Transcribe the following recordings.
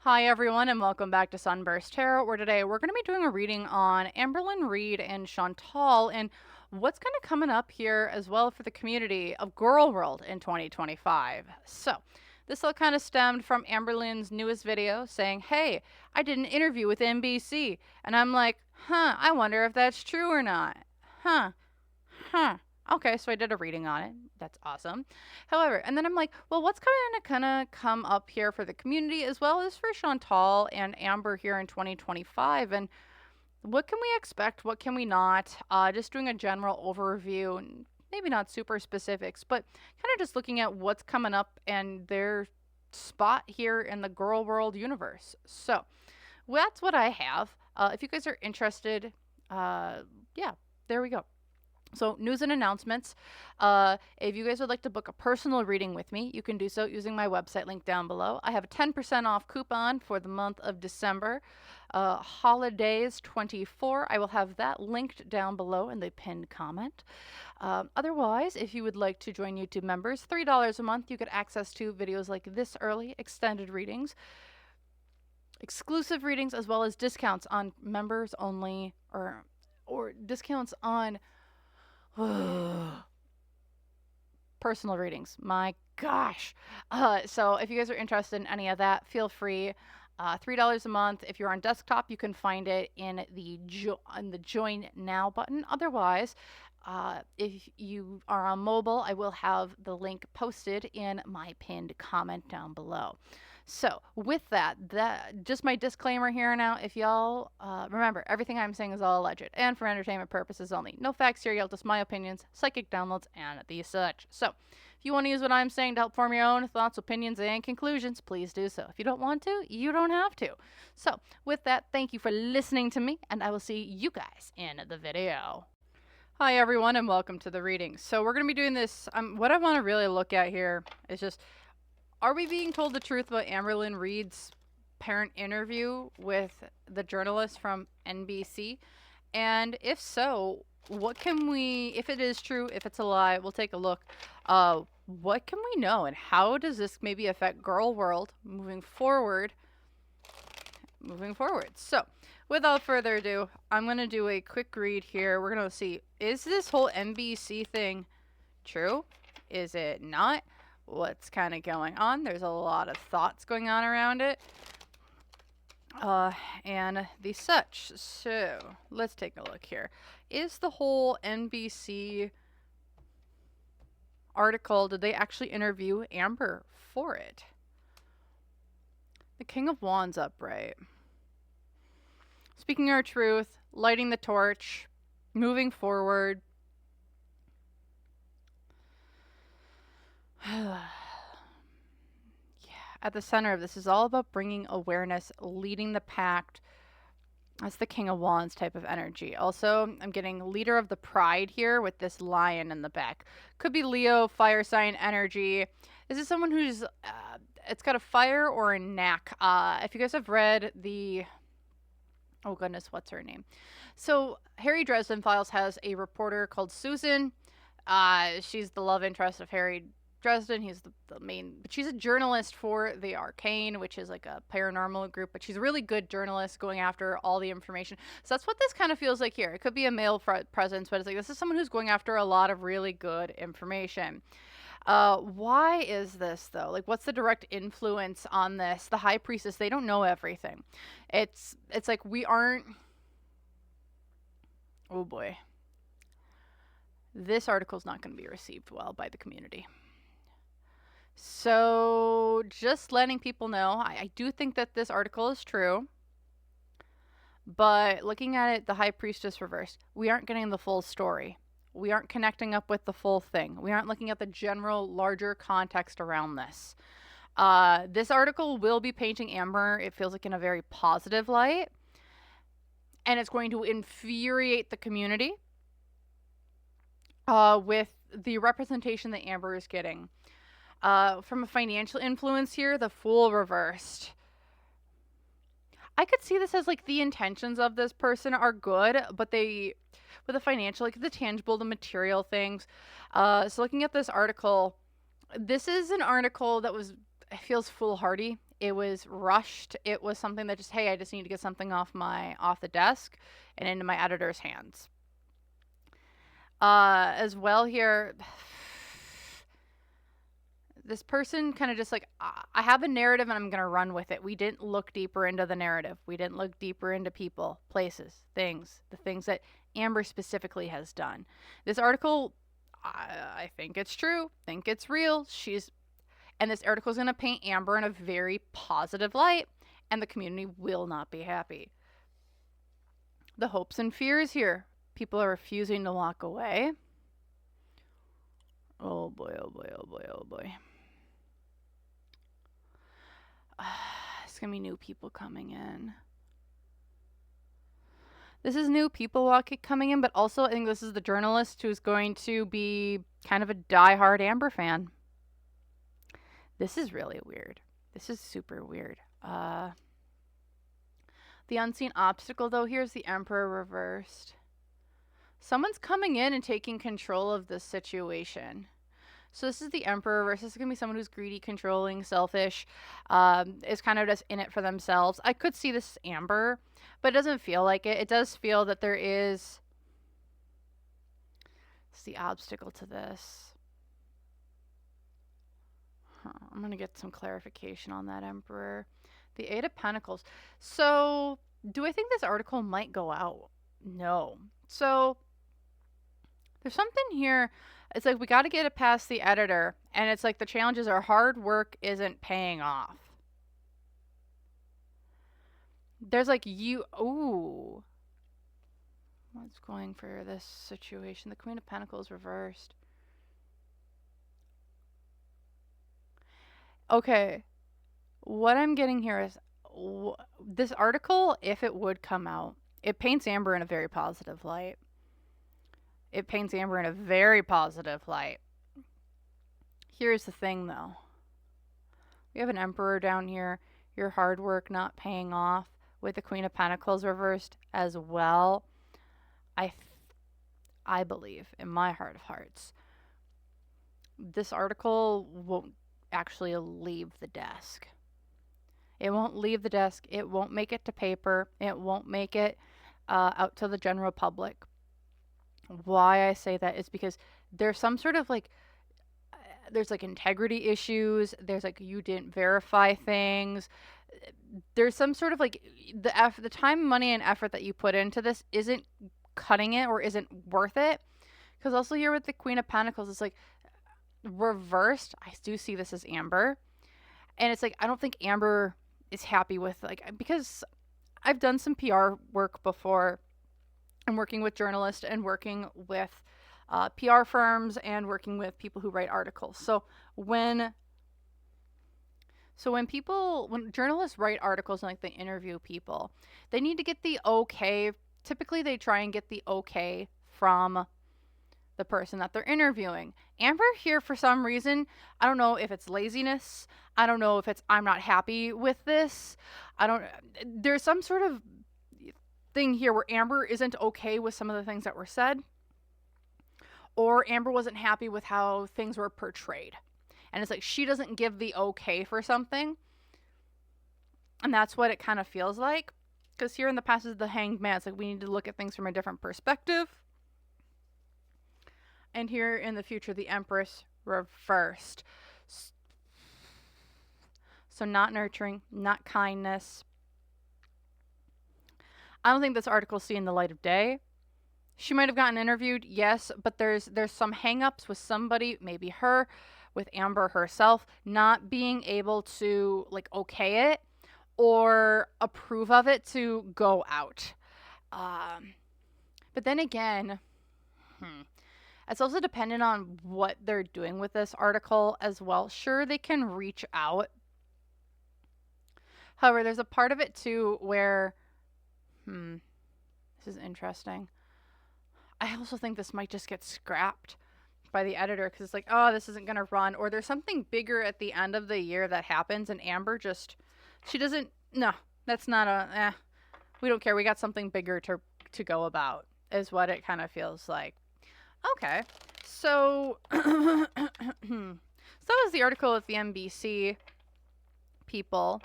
Hi everyone and welcome back to SunBurst Tarot, where today we're going to be doing a reading on Amberlynn Reid and Chantal and what's kind of coming up here as well for the community of Gorl World in 2025. So this all kind of stemmed from Amberlynn's newest video saying, hey, I did an interview with NBC. And I'm like, I wonder if that's true or not. Huh, huh. Okay, so I did a reading on it. That's awesome. However, and then I'm like, well, what's going to kind of come up here for the community as well as for Chantal and Amber here in 2025? And what can we expect? What can we not? Just doing a general overview and maybe not super specifics, but kind of just looking at what's coming up and their spot here in the Girl World universe. So that's what I have. If you guys are interested, yeah, there we go. So news and announcements. If you guys would like to book a personal reading with me, you can do so using my website link down below. I have a 10% off coupon for the month of December. Holidays 24. I will have that linked down below in the pinned comment. Otherwise, if you would like to join YouTube members, $3 a month, you get access to videos like this early, extended readings, exclusive readings, as well as discounts on members only or discounts on personal readings. My gosh. So if you guys are interested in any of that, feel free. $3 a month. If you're on desktop, you can find it in the Join Now button. Otherwise, if you are on mobile, I will have the link posted in my pinned comment down below. So with that, just my disclaimer here now. If y'all remember, everything I'm saying is all alleged and for entertainment purposes only. No facts here, y'all. Just my opinions, psychic downloads, and the such. So if you want to use what I'm saying to help form your own thoughts, opinions, and conclusions, please do so. If you don't want to, you don't have to. So with that, thank you for listening to me, and I will see you guys in the video. Hi everyone, and welcome to the reading. So we're going to be doing this. What I want to really look at here is just, are we being told the truth about Amberlynn Reid's parent interview with the journalist from NBC? And if so, what can we, if it is true, if it's a lie, we'll take a look. What can we know, and how does this maybe affect Girl World moving forward? So without further ado, I'm going to do a quick read here. We're going to see, is this whole NBC thing true? Is it not? What's kind of going on? There's a lot of thoughts going on around it. And the such. So let's take a look here. Is the whole NBC article, did they actually interview Amber for it? The King of Wands upright. Speaking our truth, lighting the torch, moving forward. Yeah, at the center of this is all about bringing awareness, leading the pact. That's the King of Wands type of energy. Also, I'm getting leader of the pride here with this lion in the back. Could be Leo, fire sign energy. Is this someone who's, it's got a fire or a knack? If you guys have read the, oh goodness, what's her name? So Harry Dresden Files has a reporter called Susan. She's the love interest of Harry Dresden. He's the main, but she's a journalist for the Arcane, which is like a paranormal group, but she's a really good journalist going after all the information. So that's what this kind of feels like here. It could be a male presence, but it's like, this is someone who's going after a lot of really good information. Why is this though? Like, what's the direct influence on this? The High Priestess, they don't know everything. It's like we aren't, oh boy. This article is not going to be received well by the community. So just letting people know, I do think that this article is true. But looking at it, the High Priestess reversed, we aren't getting the full story. We aren't connecting up with the full thing. We aren't looking at the general, larger context around this. This article will be painting Amber, it feels like, in a very positive light. And it's going to infuriate the community with the representation that Amber is getting. From a financial influence here, the Fool reversed. I could see this as like the intentions of this person are good, but they, with the financial, like the tangible, the material things. So looking at this article, this is an article that was, it feels foolhardy. It was rushed. It was something that just, hey, I just need to get something off the desk and into my editor's hands. As well here, this person kind of just like, I have a narrative and I'm going to run with it. We didn't look deeper into the narrative. We didn't look deeper into people, places, things, the things that Amber specifically has done. This article, I think it's true, think it's real. And this article is going to paint Amber in a very positive light, and the community will not be happy. The hopes and fears here. People are refusing to walk away. Oh boy, oh boy, oh boy, oh boy. It's going to be new people coming in. This is new people coming in, but also I think this is the journalist who's going to be kind of a diehard Amber fan. This is really weird. This is super weird. The unseen obstacle, though, here's the Emperor reversed. Someone's coming in and taking control of this situation. So this is the Emperor reversed. This is going to be someone who's greedy, controlling, selfish, is kind of just in it for themselves. I could see this Amber, but it doesn't feel like it. It does feel that there is... It's the obstacle to this. I'm going to get some clarification on that Emperor. The Eight of Pentacles. So, do I think this article might go out? No. So, there's something here. It's like we got to get it past the editor. And it's like the challenges are hard work isn't paying off. There's like ooh. What's going for this situation? The Queen of Pentacles reversed. Okay, what I'm getting here is this article, if it would come out, it paints Amber in a very positive light. It paints Amber in a very positive light. Here's the thing, though. We have an Emperor down here. Your hard work not paying off with the Queen of Pentacles reversed as well. I believe, in my heart of hearts, this article won't actually leave the desk. It won't leave the desk. It won't make it to paper. It won't make it out to the general public. Why I say that is because there's some sort of like, there's like integrity issues. There's like, you didn't verify things. There's some sort of like the time, money, and effort that you put into this isn't cutting it or isn't worth it. Because also here with the Queen of Pentacles, it's like, reversed, I do see this as Amber, and it's like I don't think Amber is happy with, like, because I've done some PR work before and working with journalists and working with PR firms and working with people who write articles. So when journalists write articles and like they interview people, they need to get the okay. Typically they try and get the okay from the person that they're interviewing. Amber here, for some reason, I don't know if it's laziness. I don't know if it's I'm not happy with this. There's some sort of thing here where Amber isn't okay with some of the things that were said, or Amber wasn't happy with how things were portrayed. And it's like she doesn't give the okay for something. And that's what it kind of feels like. Because here in the past is the Hanged Man. It's like we need to look at things from a different perspective. And here in the future, the Empress reversed. So not nurturing, not kindness. I don't think this article's seeing the light of day. She might have gotten interviewed, yes, but there's some hang-ups with somebody, maybe her, with Amber herself, not being able to like okay it or approve of it to go out. But then again, it's also dependent on what they're doing with this article as well. Sure, they can reach out. However, there's a part of it too where, this is interesting. I also think this might just get scrapped by the editor because it's like, oh, this isn't going to run. Or there's something bigger at the end of the year that happens and Amber just, she doesn't, no, that's not we don't care. We got something bigger to go about is what it kind of feels like. Okay, so so that was the article at the NBC people.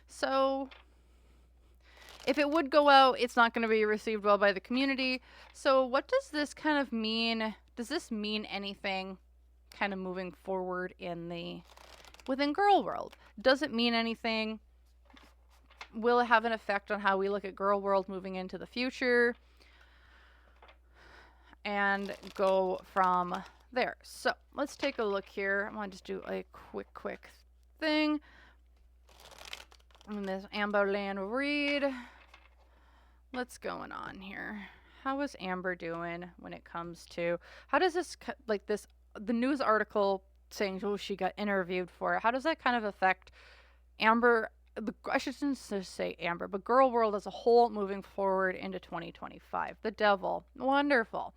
So if it would go out, it's not going to be received well by the community. So what does this kind of mean? Does this mean anything kind of moving forward within Gorl World? Does it mean anything? Will it have an effect on how we look at Gorl World moving into the future? And go from there. So let's take a look here. I want to just do a quick thing. And this Amberlynn Reid. What's going on here? How is Amber doing when it comes to, how does this, the news article saying, oh, she got interviewed for it, how does that kind of affect Amber, I shouldn't just say Amber, but Gorl World as a whole moving forward into 2025? The devil. Wonderful.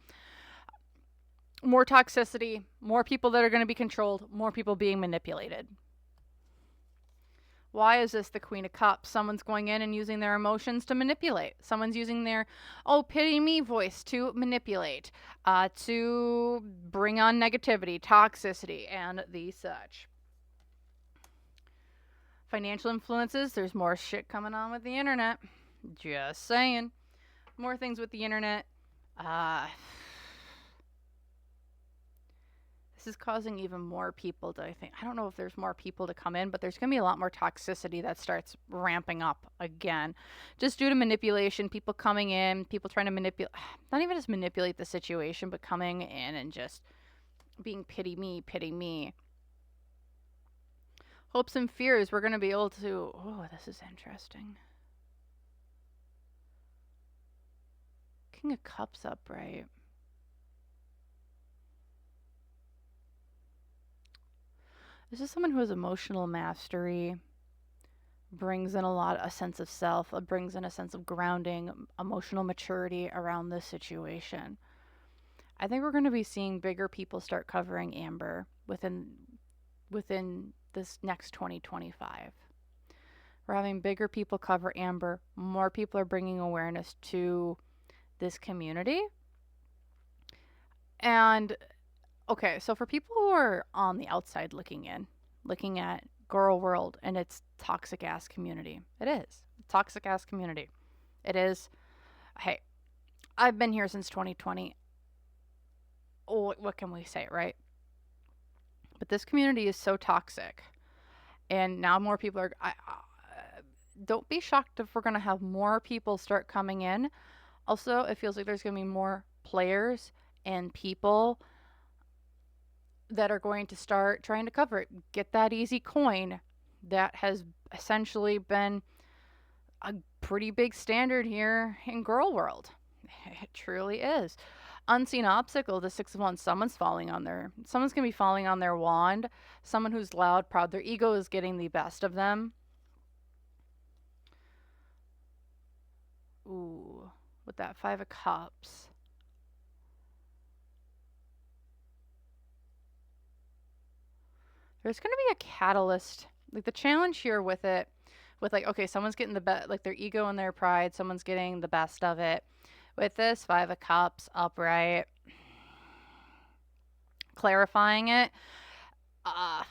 More toxicity, more people that are going to be controlled, more people being manipulated. Why is this the Queen of Cups? Someone's going in and using their emotions to manipulate. Someone's using their, oh, pity me voice to manipulate, to bring on negativity, toxicity, and the such. Financial influences, there's more shit coming on with the internet. Just saying. More things with the internet. This is causing even more people to, I don't know if there's more people to come in, but there's going to be a lot more toxicity that starts ramping up again. Just due to manipulation, people coming in, people trying to manipulate, not even just manipulate the situation, but coming in and just being pity me. Hopes and fears, we're going to be able to, oh, this is interesting. King of Cups upright. This is someone who has emotional mastery, brings in a sense of self, brings in a sense of grounding, emotional maturity around this situation. I think we're going to be seeing bigger people start covering Amber within this next 2025. We're having bigger people cover Amber. More people are bringing awareness to this community. And okay, so for people who are on the outside looking in, looking at Gorl World and its toxic ass community, it is a toxic ass community. It is. Hey, I've been here since 2020. Oh, what can we say, right? But this community is so toxic, and now more people are. Don't be shocked if we're gonna have more people start coming in. Also, it feels like there's gonna be more players and people that are going to start trying to cover it. Get that easy coin that has essentially been a pretty big standard here in Gorl World. It truly is. Unseen obstacle, the 6 of Wands, someone's going to be falling on their wand. Someone who's loud, proud, their ego is getting the best of them. Ooh, with that 5 of Cups. There's going to be a catalyst. Like the challenge here with it, with like, okay, someone's getting the best, like their ego and their pride, someone's getting the best of it. With this 5 of Cups upright, clarifying it. I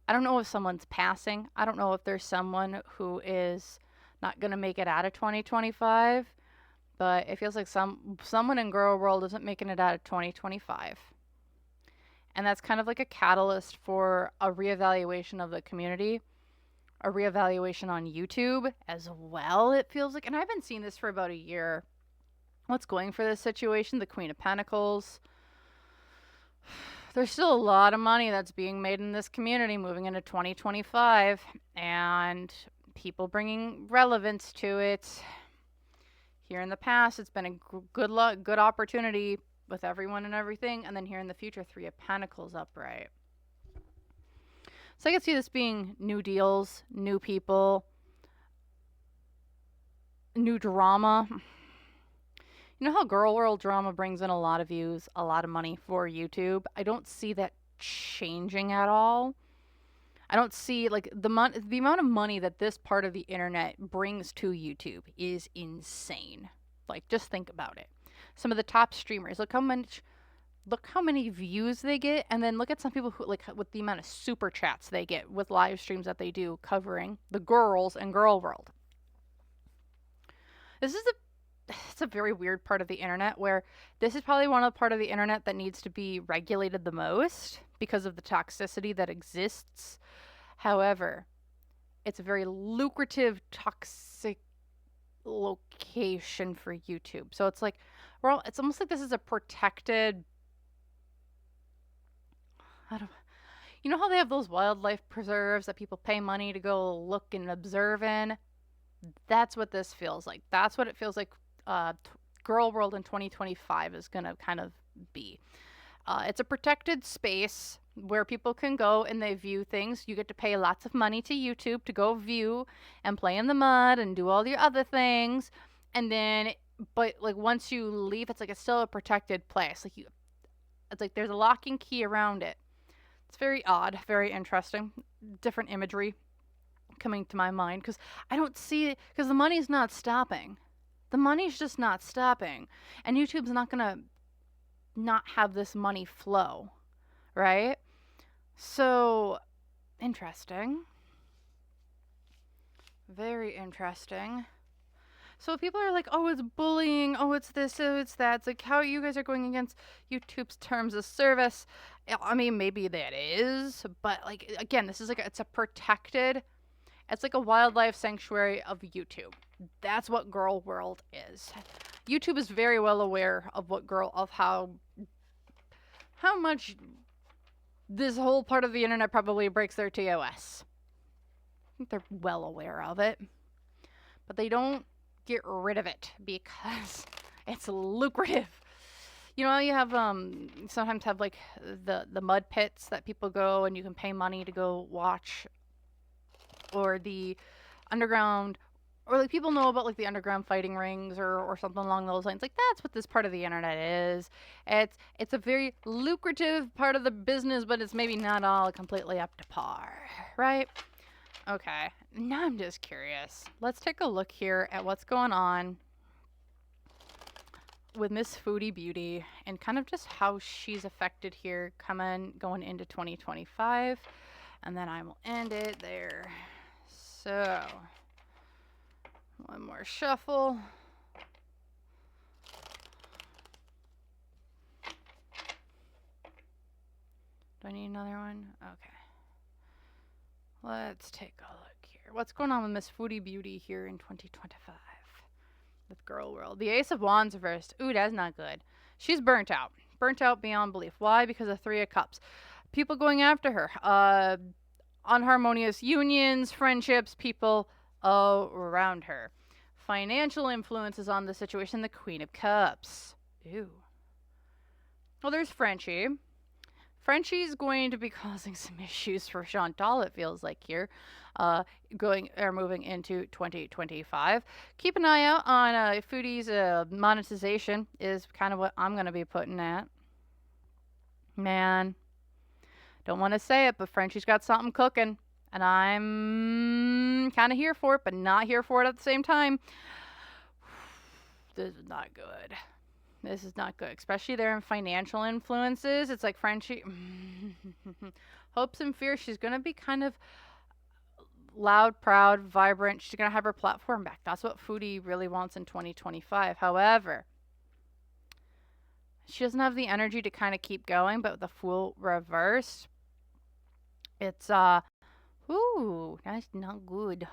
don't know if someone's passing. I don't know if there's someone who is not going to make it out of 2025, but it feels like someone in Gorl World isn't making it out of 2025. And that's kind of like a catalyst for a reevaluation of the community, a reevaluation on YouTube as well, it feels like. And I've been seeing this for about a year. What's going for this situation? The Queen of Pentacles. There's still a lot of money that's being made in this community moving into 2025. And people bringing relevance to it. Here in the past, it's been a good opportunity with everyone and everything, and then here in the future, 3 of Pentacles upright. So I can see this being new deals, new people, new drama. You know how Gorl World drama brings in a lot of views, a lot of money for YouTube? I don't see that changing at all. I don't see, like, the amount of money that this part of the internet brings to YouTube is insane. Like, just think about it. Some of the top streamers, look how much look how many views they get, and then look at some people who, like, with the amount of super chats they get with live streams that they do covering the girls and Gorl World. This is it's a very weird part of the internet, where this is probably one of the part of the internet that needs to be regulated the most because of the toxicity that exists. However, it's a very lucrative, toxic location for YouTube. So it's like, well, it's almost like this is a protected, I don't, you know how they have those wildlife preserves that people pay money to go look and observe in? That's what this feels like. That's what it feels like Gorl World in 2025 is going to kind of be. It's a protected space where people can go and they view things. You get to pay lots of money to YouTube to go view and play in the mud and do all the other things. And then, but like once you leave, it's like it's still a protected place. Like it's like there's a lock and key around it. It's very odd, very interesting. Different imagery coming to my mind because I don't see it, because the money's not stopping. The money's just not stopping. And YouTube's not going to not have this money flow, right? So, interesting. Very interesting. So people are like, oh, it's bullying. Oh, it's this. Oh, it's that. It's like how you guys are going against YouTube's terms of service. I mean, maybe that is. But like, again, this is like, it's a protected, it's like a wildlife sanctuary of YouTube. That's what Gorl World is. YouTube is very well aware of how much this whole part of the internet probably breaks their TOS. I think they're well aware of it. But they don't get rid of it because it's lucrative. You know, you have sometimes have like the mud pits that people go and you can pay money to go watch, or the underground, or like people know about like the underground fighting rings or something along those lines. Like that's what this part of the internet is. It's a very lucrative part of the business, but it's maybe not all completely up to par, right? Okay, now I'm just curious. Let's take a look here at what's going on with Miss Foodie Beauty and kind of just how she's affected here going into 2025. And then I will end it there. So, one more shuffle. Do I need another one? Okay. Let's take a look here. What's going on with Miss Foodie Beauty here in 2025 with Gorl World? The Ace of Wands reversed. Ooh, that's not good. She's burnt out. Burnt out beyond belief. Why? Because of Three of Cups. People going after her. Unharmonious unions, friendships, people around her. Financial influences on the situation. The Queen of Cups. Ooh. Well, there's Frenchie. Frenchie's going to be causing some issues for Chantal, it feels like here, moving into 2025. Keep an eye out on Foodie's monetization is kind of what I'm going to be putting at. Man, don't want to say it, but Frenchie's got something cooking, and I'm kind of here for it, but not here for it at the same time. This is not good. This is not good, especially there in financial influences. It's like Frenchie, hopes and fears. She's going to be kind of loud, proud, vibrant. She's going to have her platform back. That's what Foodie really wants in 2025. However, she doesn't have the energy to kind of keep going, but with the Fool reversed, it's, ooh, that's not good.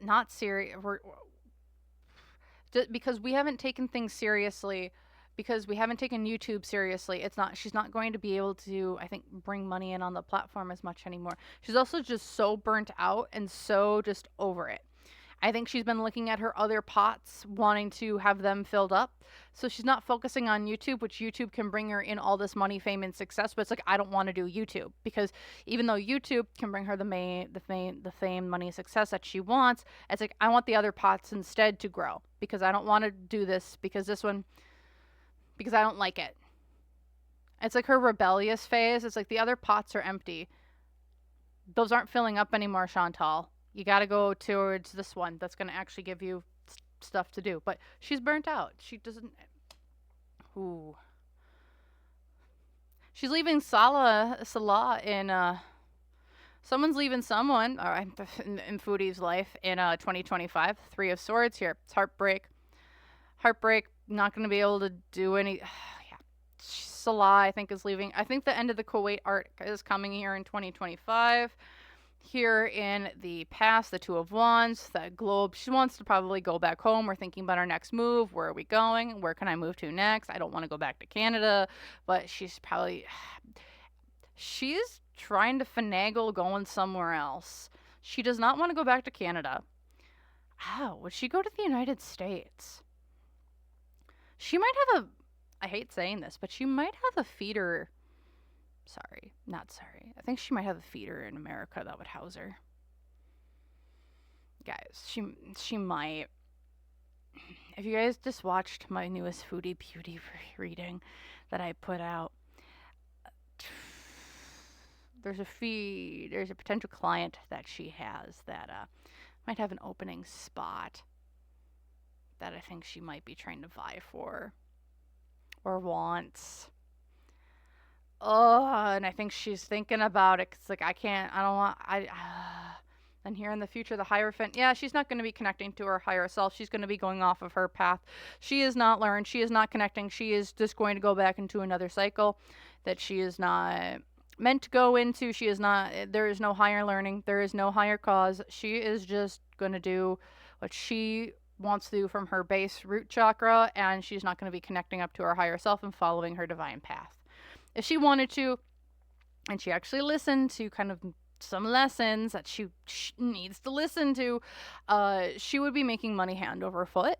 Not serious. Because we haven't taken things seriously, because we haven't taken YouTube seriously, she's not going to be able to, I think, bring money in on the platform as much anymore. She's also just so burnt out and so just over it. I think she's been looking at her other pots, wanting to have them filled up. So she's not focusing on YouTube, which YouTube can bring her in all this money, fame, and success. But it's like, I don't want to do YouTube, because even though YouTube can bring her the fame, money, and success that she wants, it's like, I want the other pots instead to grow, because I don't want to do this, because I don't like it. It's like her rebellious phase. It's like the other pots are empty. Those aren't filling up anymore, Chantal. You got to go towards this one that's going to actually give you stuff to do. But she's burnt out. She doesn't... Ooh. She's leaving Salah in someone's leaving someone, all right, in Foodie's life in 2025. Three of Swords here. It's heartbreak. Heartbreak, not going to be able to do any. Yeah. Salah, I think, is leaving. I think the end of the Kuwait arc is coming here in 2025. Here in the past, the Two of Wands, the globe. She wants to probably go back home. We're thinking about our next move. Where are we going? Where can I move to next? I don't want to go back to Canada, but she's probably. She's trying to finagle going somewhere else. She does not want to go back to Canada. How would she go to the United States? She might have a. I hate saying this, but she might have a feeder. Sorry, not sorry. I think she might have a feeder in America that would house her. Guys, she might. If you guys just watched my newest Foodie Beauty reading that I put out, there's a potential client that she has that might have an opening spot that I think she might be trying to vie for or wants. Oh, and I think she's thinking about it. Cause like and here in the future, the Hierophant, yeah, she's not going to be connecting to her higher self. She's going to be going off of her path. She is not learned. She is not connecting. She is just going to go back into another cycle that she is not meant to go into. She is not, there is no higher learning. There is no higher cause. She is just going to do what she wants to do from her base root chakra, and she's not going to be connecting up to her higher self and following her divine path. If she wanted to, and she actually listened to kind of some lessons that she needs to listen to, she would be making money hand over foot.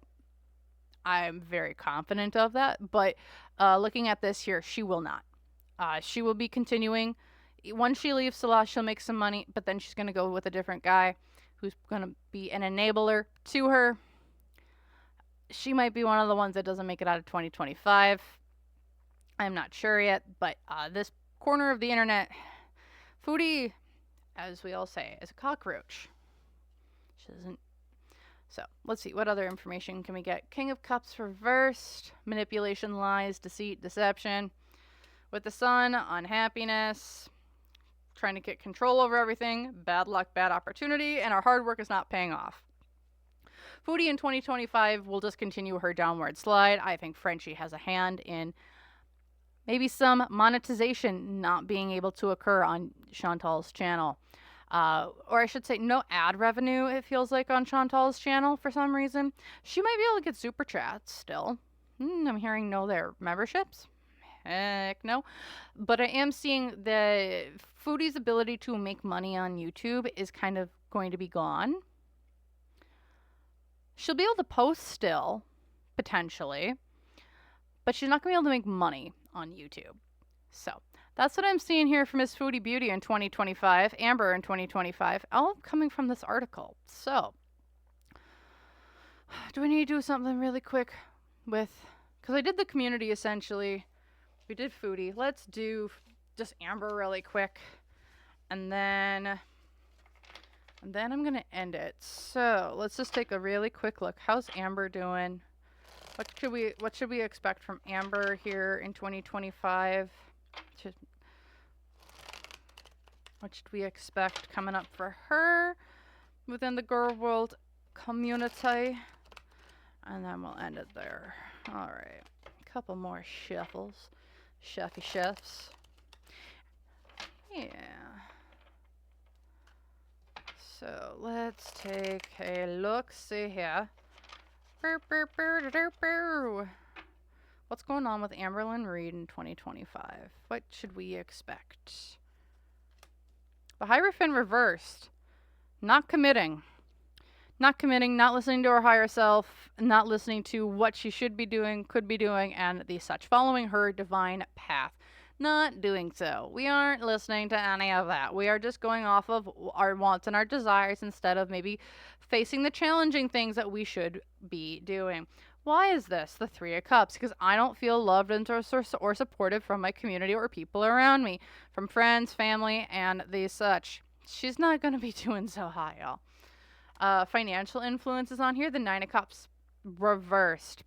I'm very confident of that, but looking at this here, she will not. She will be continuing. Once she leaves Salah, she'll make some money, but then she's going to go with a different guy who's going to be an enabler to her. She might be one of the ones that doesn't make it out of 2025. I'm not sure yet, but this corner of the internet, Foodie, as we all say, is a cockroach. She doesn't. So let's see, what other information can we get? King of Cups reversed, manipulation, lies, deceit, deception. With the Sun, unhappiness, trying to get control over everything, bad luck, bad opportunity, and our hard work is not paying off. Foodie in 2025 will just continue her downward slide. I think Frenchie has a hand in maybe some monetization not being able to occur on Chantal's channel. Or I should say no ad revenue, it feels like, on Chantal's channel for some reason. She might be able to get super chats still. I'm hearing no there. Memberships? Heck no. But I am seeing the Foodie's ability to make money on YouTube is kind of going to be gone. She'll be able to post still, potentially, but she's not going to be able to make money on YouTube. So that's what I'm seeing here for Miss Foodie Beauty in 2025, Amber in 2025, all coming from this article. So do we need to do something really quick with, because I did the community essentially. We did Foodie. Let's do just Amber really quick. And then I'm going to end it. So let's just take a really quick look. How's Amber doing? What should we expect from Amber here in 2025? What should we expect coming up for her within the Gorl World community? And then we'll end it there. All right. A couple more shuffles. Chefs. Yeah. So let's take a look. See here. What's going on with Amberlynn Reid in 2025? What should we expect? The Hierophant reversed. Not committing. Not listening to her higher self, not listening to what she should be doing, could be doing, and the such. Following her divine path. Not doing so. We aren't listening to any of that. We are just going off of our wants and our desires instead of maybe facing the challenging things that we should be doing. Why is this? The Three of Cups. Because I don't feel loved and or supported from my community or people around me. From friends, family, and the such. She's not going to be doing so high, y'all. Financial influences on here. The Nine of Cups reversed.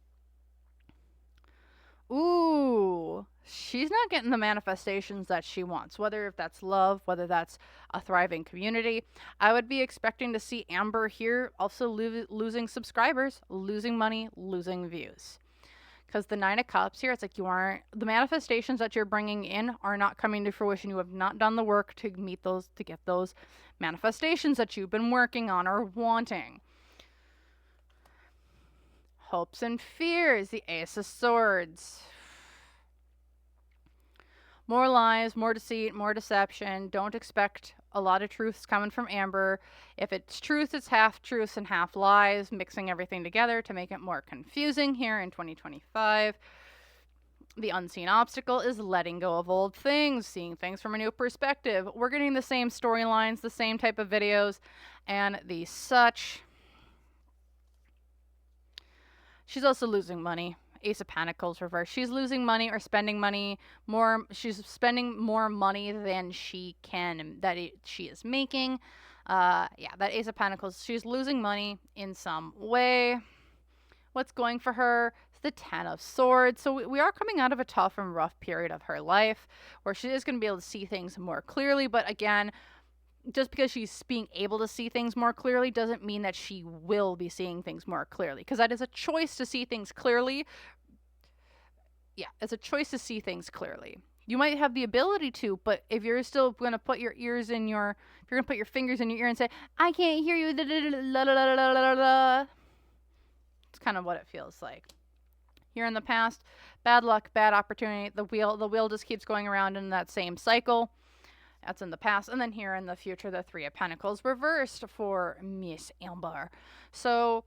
Ooh, she's not getting the manifestations that she wants, whether if that's love, whether that's a thriving community. I would be expecting to see Amber here also losing subscribers, losing money, losing views. Because the Nine of Cups here, it's like the manifestations that you're bringing in are not coming to fruition. You have not done the work to meet those, to get those manifestations that you've been working on or wanting. Hopes and fears, the Ace of Swords. More lies, more deceit, more deception. Don't expect a lot of truths coming from Amber. If it's truth, it's half truths and half lies, mixing everything together to make it more confusing here in 2025. The unseen obstacle is letting go of old things, seeing things from a new perspective. We're getting the same storylines, the same type of videos, and the such. She's also losing money. Ace of Pentacles reverse. She's losing money or spending money more. She's spending more money than she can, she is making. Yeah, that Ace of Pentacles. She's losing money in some way. What's going for her? The Ten of Swords. So we are coming out of a tough and rough period of her life where she is going to be able to see things more clearly. But again, just because she's being able to see things more clearly doesn't mean that she will be seeing things more clearly, because that is a choice to see things clearly. Yeah, it's a choice to see things clearly. You might have the ability to, but if you're still going to put your ears in your, if you're going to put your fingers in your ear and say, I can't hear you, it's kind of what it feels like. Here in the past, bad luck, bad opportunity. The wheel just keeps going around in that same cycle. That's in the past. And then here in the future, the Three of Pentacles reversed for Miss Amber. So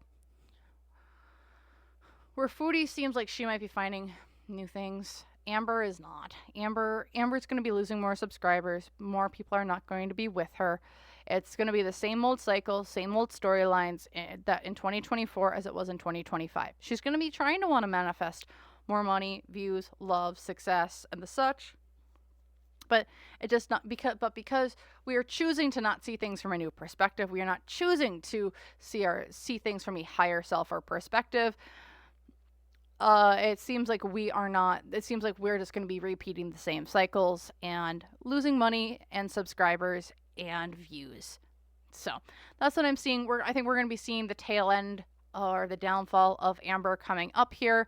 where Foodie seems like she might be finding new things, Amber is not. Amber's going to be losing more subscribers. More people are not going to be with her. It's going to be the same old cycle, same old storylines that in 2024 as it was in 2025. She's going to be trying to want to manifest more money, views, love, success, and the such. But it just not because we are choosing to not see things from a new perspective. We are not choosing to see things from a higher self or perspective. It seems like we're just going to be repeating the same cycles and losing money and subscribers and views. So that's what I'm seeing. I think we're going to be seeing the tail end or the downfall of Amber coming up here.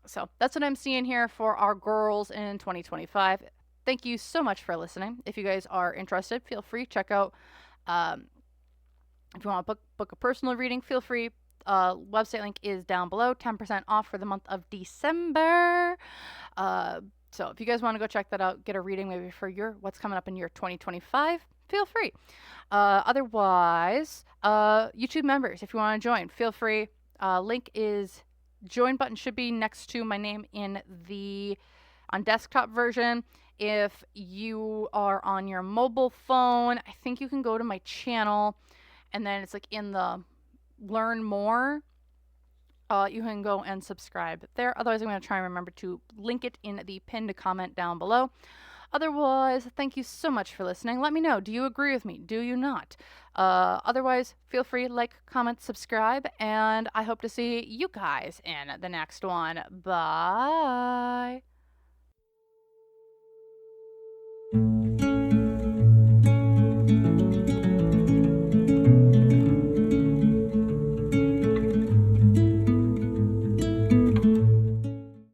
So that's what I'm seeing here for our girls in 2025. Thank you so much for listening. If you guys are interested, feel free. Check out, if you want to book a personal reading, feel free. Website link is down below. 10% off for the month of December. So if you guys want to go check that out, get a reading maybe for what's coming up in your 2025, feel free. Otherwise, YouTube members, if you want to join, feel free. Link is join button should be next to my name on desktop version. If you are on your mobile phone, I think you can go to my channel, and then it's like in the learn more. You can go and subscribe there. Otherwise, I'm going to try and remember to link it in the pinned comment down below. Otherwise, thank you so much for listening. Let me know. Do you agree with me? Do you not? Otherwise, feel free, like, comment, subscribe, and I hope to see you guys in the next one. Bye.